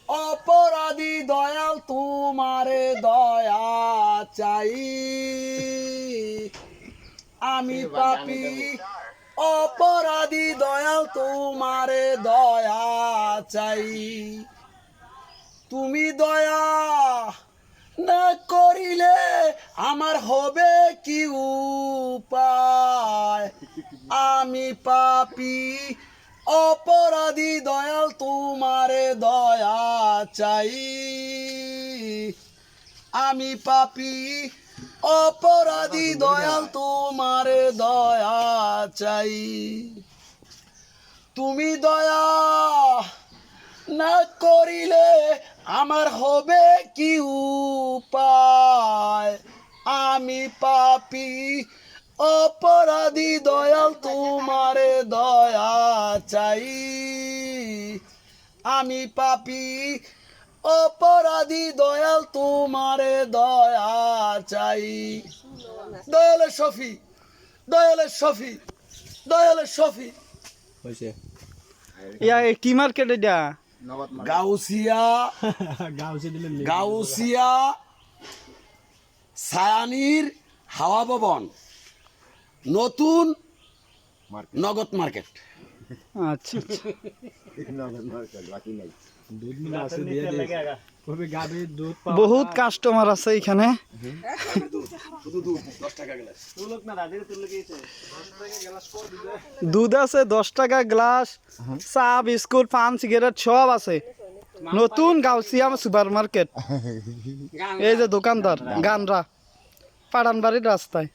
অপরাধী দয়াল তোমারে দয়া চাই, আমি পাপী অপরাধী দয়াল তোমারে দয়া চাই। তুমি দয়া না করিলে আমার হবে কি উপায়, আমি পাপী অপরাধী দয়াল তোমারে দয়া চাই, আমি পাপী অপরাধী দয়াল তোমারে দয়া চাই। তুমি দয়া না করিলে আমার হবে কি উপায়, আমি পাপী অপরাধী দয়াল তোমারে দয়া চাই, আমি পাপী অপরাধী দয়াল তোমারে দয়া চাই। দয়ালের শফি, দয়ালের শফি, দয়ালের শফি। ইয়া কি মার্কেট এটা? গাউসিয়া, গাউসিয়া সায়ানির হাওয়া ভবন, নতুন নগদ মার্কেট। আচ্ছা বহুত কাস্টমার আছে এখানে। দুধ আছে 10 টাকা গ্লাস, চা বিস্কুট পান সিগারেট সব আছে। নতুন গাউসিয়া সুপার মার্কেট। এই যে দোকানদার গানরা পাড়ানবাড়ির রাস্তায়।